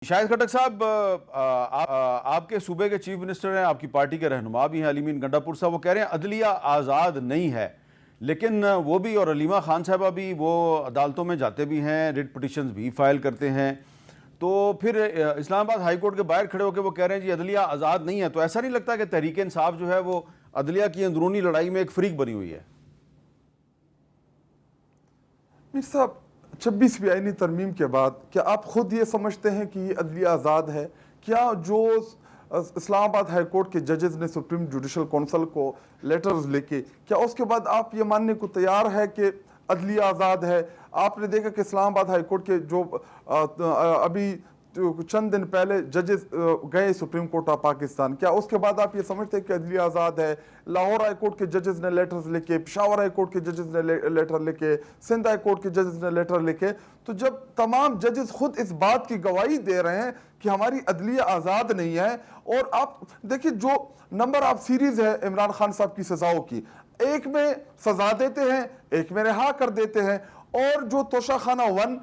शाहिद खट्टक साहब, आपके सूबे के चीफ मिनिस्टर हैं, आपकी पार्टी के रहनुमा भी हैं अलीमीन गंडापुर साहब। वो कह रहे हैं अदलिया आज़ाद नहीं है, लेकिन वो भी और अलीमा खान साहबा भी वो अदालतों में जाते भी हैं, रिट पिटिशंस भी फाइल करते हैं। तो फिर इस्लामाबाद हाई कोर्ट के बाहर खड़े होकर वो कह रहे हैं जी अदलिया आज़ाद नहीं है। तो ऐसा नहीं लगता कि तहरीक इंसाफ जो है वो अदलिया की अंदरूनी लड़ाई में एक फ्रीक बनी हुई है? मीर साहब, 26वीं आईनी तरमीम के बाद क्या आप खुद ये समझते हैं कि ये अदलिया आज़ाद है? क्या जो इस्लामाबाद हाई कोर्ट के जजेस ने सुप्रीम जुडिशल काउंसिल को लेटर्स लेके, क्या उसके बाद आप ये मानने को तैयार है कि अदलिया आज़ाद है? आपने देखा कि इस्लामाबाद हाई कोर्ट के जो अभी चंद दिन पहले जजेस गए सुप्रीम कोर्ट ऑफ पाकिस्तान, क्या उसके बाद आप ये समझते हैं कि अदलिया आज़ाद है? लाहौर हाई कोर्ट के जजेस ने लेटर्स लिखे, पेशावर हाई कोर्ट के जजेस ने लेटर लिखे, सिंध हाई कोर्ट के जजेस ने लेटर लिखे। तो जब तमाम जजेस खुद इस बात की गवाही दे रहे हैं कि हमारी अदलिया आज़ाद नहीं है, और आप देखिए जो नंबर ऑफ सीरीज है इमरान खान साहब की सजाओं की, एक में सजा देते हैं, एक में रिहा कर देते हैं, और जो तोशाखाना 1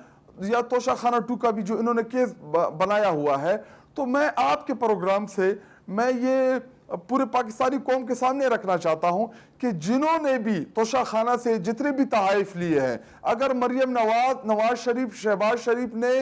या तोशाखाना 2 का भी जो इन्होंने केस बनाया हुआ है, तो मैं आपके प्रोग्राम से मैं ये पूरे पाकिस्तानी कौम के सामने रखना चाहता हूं कि जिन्होंने भी तोशाखाना से जितने भी तहाइफ लिए हैं, अगर मरियम नवाज शरीफ, शहबाज शरीफ ने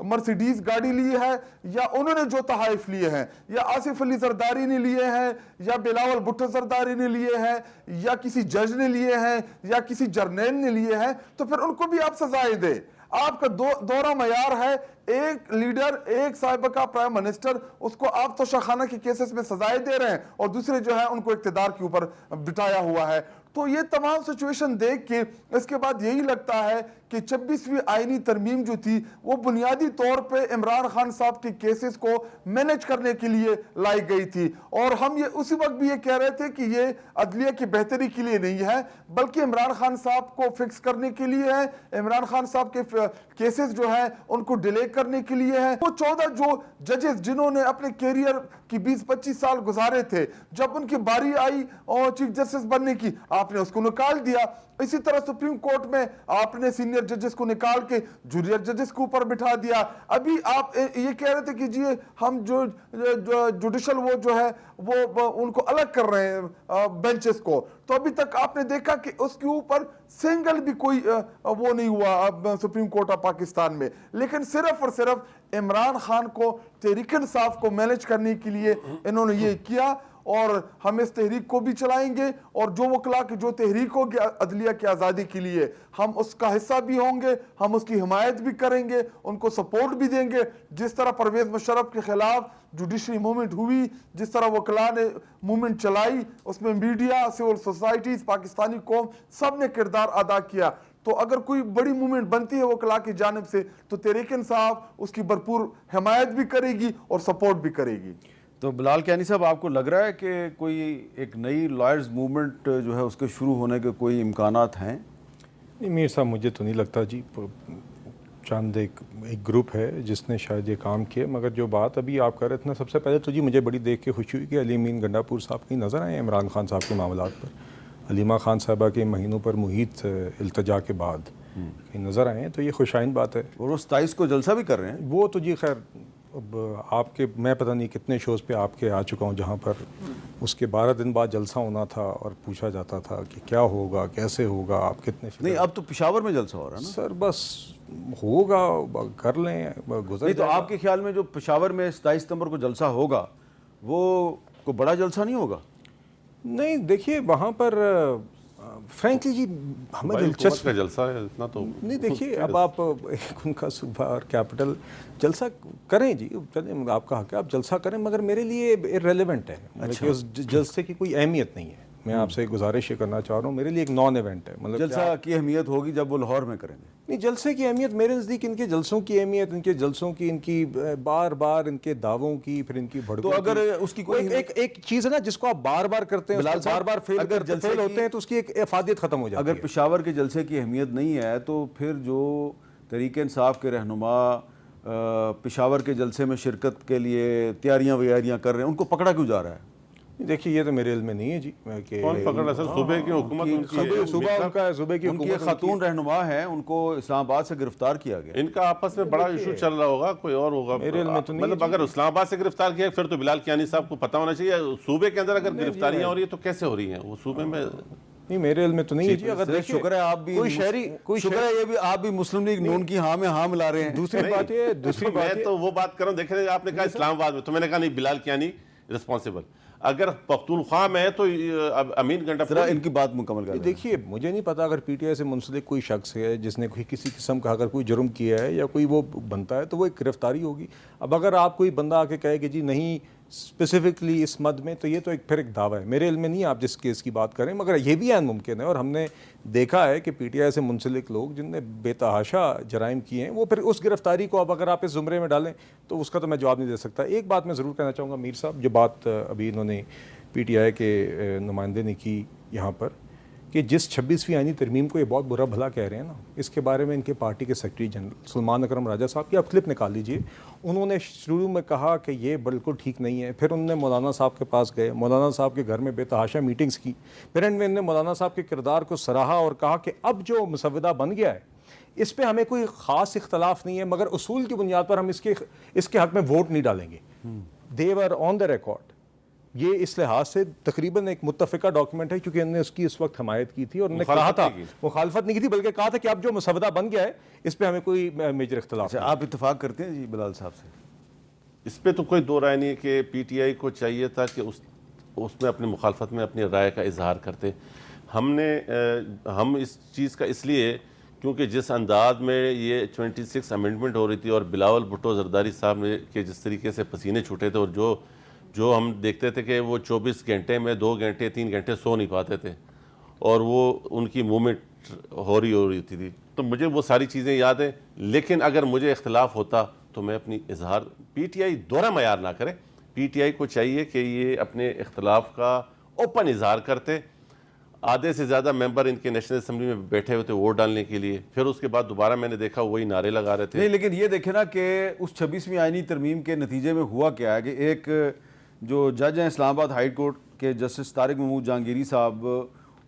मर्सिडीज गाड़ी ली है, या उन्होंने जो तहाइफ लिए हैं, या आसिफ अली जरदारी ने लिए हैं, या बिलावल भुट्टो जरदारी ने लिए हैं, या किसी जज ने लिए हैं, या किसी जर्नैल ने लिए हैं, तो फिर उनको भी आप सजाएं दें। आपका दोहरा मयार है, एक लीडर, एक साहिबका प्राइम मिनिस्टर, उसको आप तोशाखाना के केसेस में सजाएं दे रहे हैं, और दूसरे जो है उनको इक्तदार के ऊपर बिठाया हुआ है। तो ये तमाम सिचुएशन देख के इसके बाद यही लगता है कि 26वीं आईनी तरमीम जो थी वो बुनियादी तौर पे इमरान खान साहब के केसेस को मैनेज करने के लिए लाई गई थी, और हम ये उसी वक्त भी ये कह रहे थे कि ये अदलिया की बेहतरी के लिए नहीं है, बल्कि इमरान खान साहब को फिक्स करने के लिए है, इमरान खान साहब के केसेस जो है उनको डिले करने के लिए है। वो 14 जो जजेस जिन्होंने अपने कैरियर की 20-25 साल गुजारे थे, जब उनकी बारी आई और चीफ जस्टिस बनने की, आपने उसको निकाल दिया। इसी तरह सुप्रीम कोर्ट में आपने सीनियर जजेस को निकाल के जूनियर जजेस के ऊपर बिठा दिया। अभी आप ये कह रहे थे कि जी हम जो जुडिशल वो जो है वो उनको अलग कर रहे हैं बेंचेस को, तो अभी तक आपने देखा कि उसके ऊपर सिंगल भी कोई वो नहीं हुआ अब सुप्रीम कोर्ट ऑफ पाकिस्तान में। लेकिन सिर्फ और सिर्फ इमरान खान को, तहरीक इंसाफ को मैनेज करने के लिए इन्होंने ये किया, और हम इस तहरीक को भी चलाएंगे, और जो वकला की जो तहरीक होगी अदलिया की आज़ादी के लिए, हम उसका हिस्सा भी होंगे, हम उसकी हिमायत भी करेंगे, उनको सपोर्ट भी देंगे। जिस तरह परवेज़ मुशर्रफ के खिलाफ जुडिशरी मूवमेंट हुई, जिस तरह वकला ने मूवमेंट चलाई, उसमें मीडिया, सिविल सोसाइटीज़, पाकिस्तानी कौम सब ने किरदार अदा किया। तो अगर कोई बड़ी मूवमेंट बनती है वकला की जानिब से, तो तहरीक इंसाफ उसकी भरपूर हिमायत भी करेगी और सपोर्ट भी करेगी। तो बिलाल कियानी साहब, आपको लग रहा है कि कोई एक नई लॉयर्स मूवमेंट जो है उसके शुरू होने के कोई इम्कानात हैं? नहीं मीर साहब, मुझे तो नहीं लगता जी। चंद एक ग्रुप है जिसने शायद ये काम किया, मगर जो बात अभी आप कर रहे थे ना, सबसे पहले तो जी मुझे बड़ी देख के खुशी हुई कि अलीमीन गंडापुर साहब कहीं नज़र आए इमरान खान साहब के मामलात पर। अलीमा खान साहबा के महीनों पर मुहित इल्तजा के बाद कहीं नज़र आए हैं, तो ये खुशाइन बात है। और वो 27 को जलसा भी कर रहे हैं। वो तो जी खैर अब आपके, मैं पता नहीं कितने शोज़ पे आपके आ चुका हूँ जहाँ पर उसके 12 दिन बाद जलसा होना था और पूछा जाता था कि क्या होगा, कैसे होगा, आप कितने। नहीं, अब तो पेशावर में जलसा हो रहा है ना सर। बस होगा, कर लें, गुजर। नहीं तो आपके ख्याल में जो पेशावर में 27 सितंबर को जलसा होगा वो कोई बड़ा जलसा नहीं होगा? नहीं देखिए, वहाँ पर फ्रैंकली जी हमें दिलचस्प का जलसा है इतना तो नहीं। देखिए अब आप एक उनका सूबा और कैपिटल जलसा करें जी, चलिए आपका हक है, आप जलसा करें, मगर मेरे लिए इररेलेवेंट है। मतलब कि उस जलसे की कोई अहमियत नहीं है। मैं आपसे गुजारिश ये करना चाह रहा हूँ, मेरे लिए एक नॉन इवेंट है। मतलब जलसा की अहमियत होगी जब वो लाहौर में करेंगे। नहीं, जलसे की अहमियत मेरे नज़दीक इनके जलसों की अहमियत, इनके जलसों की, इनकी बार बार इनके दावों की, फिर इनकी भड़कों। तो अगर उसकी कोई एक चीज़ है ना जिसको आप बार बार करते हैं, बार बार फेल होते हैं, तो उसकी एक अफादियत खत्म हो जाती है। अगर पेशावर के जलसे की अहमियत नहीं है तो फिर जो तहरीक इंसाफ के रहनुमा पेशावर के जलसे में शिरकत के लिए तैयारियां कर रहे हैं, उनको पकड़ा क्यों जा रहा है? देखिए ये तो मेरे इल्म में नहीं है जी कि कौन पकड़ रहा सर? सूबे की हुकूमत उनकी है। सुबह उनका है, सुबह की उनकी एक हुकूमत खातून रहनुमा है, उनको इस्लामाबाद से गिरफ्तार किया गया। इनका आपस में बड़ा इशू चल रहा होगा, कोई और होगा मेरे इल्म में तो नहीं है मतलब अगर इस्लामाबाद से गिरफ्तार किया फिर तो बिलाल कियानी साहब को पता होना चाहिए। सूबे के अंदर अगर गिरफ्तारियां हो रही है तो कैसे हो रही हैं वो सूबे में? नहीं मेरे इल्म में तो नहीं है जी। अगर देखिए शुक्र है आप भी कोई शहरी कोई शुक्र है ये भी आप भी मुस्लिम लीग नून की हाँ में हाँ मिला रहे हैं। दूसरी बात मैं तो वो बात कर रहा हूँ, देखे आपने कहा इस्लामाबाद में, तो मैंने कहा नहीं बिलाल कियानी रिस्पॉन्सिबल। अगर पख्तूनख्वा में है तो अमीन जरा गंडापुर। इनकी बात मुकम्मल कर लें। देखिए मुझे नहीं पता अगर पीटीआई से मुंसलिक कोई शख्स है जिसने कोई किसी किस्म का अगर कोई जुर्म किया है या कोई वो बनता है तो वो एक गिरफ्तारी होगी। अब अगर आप कोई बंदा आके कहे कि जी नहीं स्पेसिफिकली इस मद में, तो ये तो एक फिर एक दावा है। मेरे इल्म में नहीं आप जिस केस की बात करें, मगर ये भी मुमकिन है और हमने देखा है कि पीटीआई से मुंसलिक लोग जिनने बेतहाशा जराइम किए हैं वो फिर उस गिरफ्तारी को अब अगर आप इस जुमरे में डालें तो उसका तो मैं जवाब नहीं दे सकता। एक बात मैं ज़रूर कहना चाहूँगा मीर साहब, जो बात अभी इन्होंने पीटीआई के नुमाइंदे ने की यहाँ पर कि जिस 26वीं आईनी तरमीम को ये बहुत बुरा भला कह रहे हैं ना, इसके बारे में इनके पार्टी के सेक्रेटरी जनरल सलमान अकरम राजा साहब की आप क्लिप निकाल लीजिए। उन्होंने शुरू में कहा कि ये बिल्कुल ठीक नहीं है, फिर उन्होंने मौलाना साहब के पास गए, मौलाना साहब के घर में बेतहाशा मीटिंग्स की, फिर इनमें इन्होंने मौलाना साहब के किरदार को सराहा और कहा कि अब जो मुसवदा बन गया है इस पर हमें कोई ख़ास इख्तलाफ नहीं है, मगर उसूल की बुनियाद पर हम इसके हक़ में वोट नहीं डालेंगे। देवर ऑन द रिकॉर्ड। ये इस लिहाज से तकरीबन एक मुत्तफ़िका डॉक्यूमेंट है क्योंकि उन्होंने उसकी इस वक्त हमायत की थी और उन्होंने कहा था मुखालफत नहीं की थी, बल्कि कहा था कि अब जो मसवदा बन गया है इस पे हमें कोई मेजर इख्तलाफ नहीं। आप इत्तेफाक करते हैं जी बिलाल साहब से? इस पे तो कोई दो राय नहीं है कि पीटीआई को चाहिए था कि उसमें अपनी मुखालफत में अपनी राय का इजहार करते। हम इस चीज़ का इसलिए क्योंकि जिस अंदाज में ये 26 अमेंडमेंट हो रही थी और बिलावल भुट्टो जरदारी साहब ने के जिस तरीके से पसीने छूटे थे और जो हम देखते थे कि वो 24 घंटे में 2 घंटे 3 घंटे सो नहीं पाते थे और वो उनकी मूवमेंट हो रही थी, तो मुझे वो सारी चीज़ें याद हैं। लेकिन अगर मुझे इख्तलाफ होता तो मैं अपनी इजहार, पीटीआई दोहरा मयार ना करे। पीटीआई को चाहिए कि ये अपने इख्तलाफ का ओपन इजहार करते। आधे से ज़्यादा मेंबर इनके नेशनल असम्बली में बैठे हुए थे वोट डालने के लिए, फिर उसके बाद दोबारा मैंने देखा वही नारे लगा रहे थे। नहीं, लेकिन ये देखे ना कि उस 26वीं आईनी तरमीम के नतीजे में हुआ क्या है कि एक जो जज हैं इस्लामाबाद हाई कोर्ट के जस्टिस तारिक महमूद जहांगीरी साहब,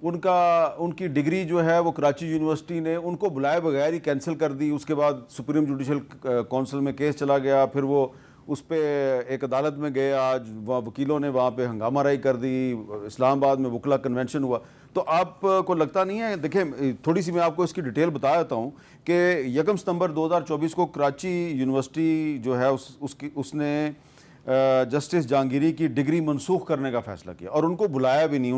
उनकी डिग्री जो है वो कराची यूनिवर्सिटी ने उनको बुलाए बगैर ही कैंसिल कर दी। उसके बाद सुप्रीम जुडिशल काउंसिल में केस चला गया, फिर वो उस पर एक अदालत में गए। आज वहाँ वकीलों ने वहाँ पे हंगामा राई कर दी, इस्लामाबाद में वकला कन्वेंशन हुआ। तो आपको लगता नहीं है, देखें थोड़ी सी मैं आपको इसकी डिटेल बता देता हूँ कि 1 सितंबर 2024 को कराची यूनिवर्सिटी जो है उसने जस्टिस जहांगीरी की डिग्री मनसूख करने का फैसला किया और उनको बुलाया भी नहीं,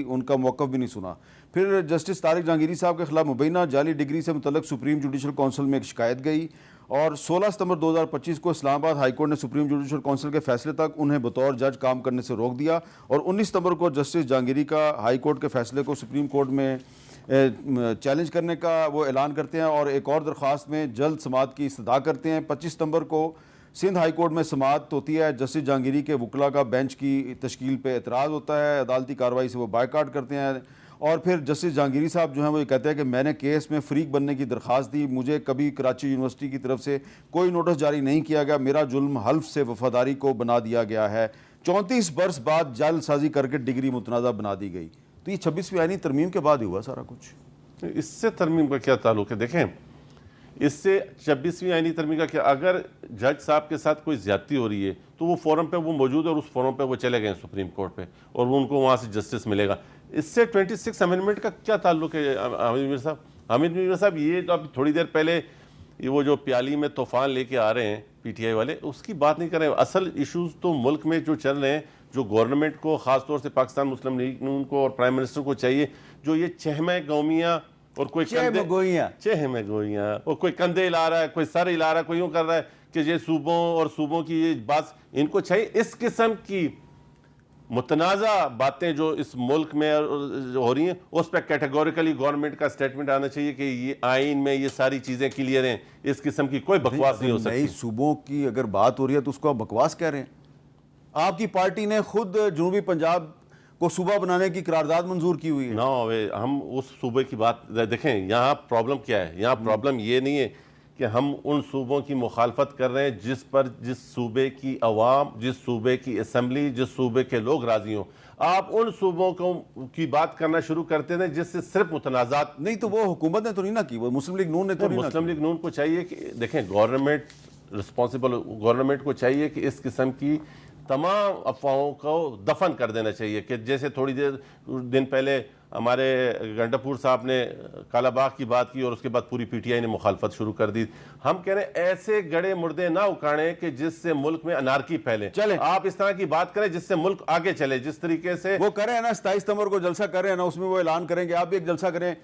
उनका मौक़िफ़ भी नहीं सुना। फिर जस्टिस तारिक जहांगीरी साहब के खिलाफ मुबैना जाली डिग्री से मुतल्लिक सुप्रीम जुडिशल काउंसिल में एक शिकायत गई और 16 सितंबर 2025 को इस्लामाबाद हाई कोर्ट ने सुप्रीम जुडिशल काउंसिल के फैसले तक उन्हें बतौर जज काम करने से रोक दिया और 19 सितंबर को जस्टिस जहांगीरी का हाई कोर्ट के फैसले को सुप्रीम कोर्ट में चैलेंज करने का वो ऐलान करते हैं और एक और दरख्वास्त में जल्द समाअत की इस्तदा करते हैं। 25 सितंबर को सिंध हाई कोर्ट में समाअत होती है। जस्टिस जहांगीरी के वकला का बेंच की तश्कील पे एतराज़ होता है, अदालती कार्रवाई से वो बायकाट करते हैं और फिर जस्टिस जहांगीरी साहब जो हैं वो ये कहते हैं कि मैंने केस में फ़रीक बनने की दरख्वास्त दी, मुझे कभी कराची यूनिवर्सिटी की तरफ से कोई नोटिस जारी नहीं किया गया, मेरा जुल्म हल्फ से वफादारी को बना दिया गया है। 34 बरस बाद जालसाजी करके डिग्री मुतनाज़ा बना दी गई। तो ये 26वीं आईनी तरमीम के बाद ही हुआ सारा कुछ। इससे तरमीम का क्या ताल्लुक है? देखें, इससे 26वीं आईनी तरमीम का क्या, अगर जज साहब के साथ कोई ज्यादती हो रही है तो वो फोरम पे वो मौजूद है और उस फोरम पे वो चले गए सुप्रीम कोर्ट पे और वो उनको वहाँ से जस्टिस मिलेगा। इससे 26 अमेंडमेंट का क्या ताल्लुक है? हामिद मीर साहब ये तो अब थोड़ी देर पहले ये वो जो प्याली में तूफान लेके आ रहे हैं पीटीआई वाले, उसकी बात नहीं कर रहे हैं। असल इशूज़ तो मुल्क में जो चल रहे हैं, जो गवर्नमेंट को ख़ासतौर से पाकिस्तान मुस्लिम लीग नून को और प्राइम मिनिस्टर को चाहिए, जो ये चहमे गौमियाँ और कोई चहमगोइयाँ और कोई कंधे हिला रहा है, कोई सर हिला रहा है, कोई यूँ कर रहा है कि ये सूबों और सूबों की ये बात, इनको चाहिए इस किस्म की मुतनाज़ा बातें जो इस मुल्क में हो रही हैं उस पर कैटेगोरिकली गवर्नमेंट का स्टेटमेंट आना चाहिए कि ये आइन में ये सारी चीज़ें क्लियर हैं, इस किस्म की कोई बकवास नहीं हो सकती। नई सूबों की अगर बात हो रही है तो उसको आप बकवास कह रहे हैं। आपकी पार्टी ने खुद जनूबी पंजाब को सूबा बनाने की करारदाद मंजूर की हुई है। हम उस सूबे की बात देखें। यहाँ प्रॉब्लम क्या है? यहाँ प्रॉब्लम ये नहीं है कि हम उन सूबों की मुखालफत कर रहे हैं जिस सूबे की अवाम, जिस सूबे की असम्बली, जिस सूबे के लोग राजी हों। आप उन सूबों की बात करना शुरू करते थे जिससे सिर्फ मुतनाज़ात। नहीं तो वो हुकूमत ने तो नहीं ना की, वो मुस्लिम लीग नून ने तो नहीं ना मुस्लिम लीग नून को चाहिए कि देखें, गवर्नमेंट रिस्पॉन्सिबल गवर्नमेंट को चाहिए कि इस किस्म की तमाम अफवाहों को दफन कर देना चाहिए। कि जैसे थोड़ी देर दिन पहले हमारे गंडापुर साहब ने कालाबाग की बात की और उसके बाद पूरी पीटीआई ने मुखालफत शुरू कर दी। हम कह रहे हैं ऐसे गड़े मुर्दे ना उकाड़ें कि जिससे मुल्क में अनारकी फैले। चले आप इस तरह की बात करें जिससे मुल्क आगे चले। जिस तरीके से वो कर रहे हैं ना 27 सितंबर को जलसा कर रहे हैं ना, उसमें वो ऐलान करेंगे, आप भी एक जलसा करें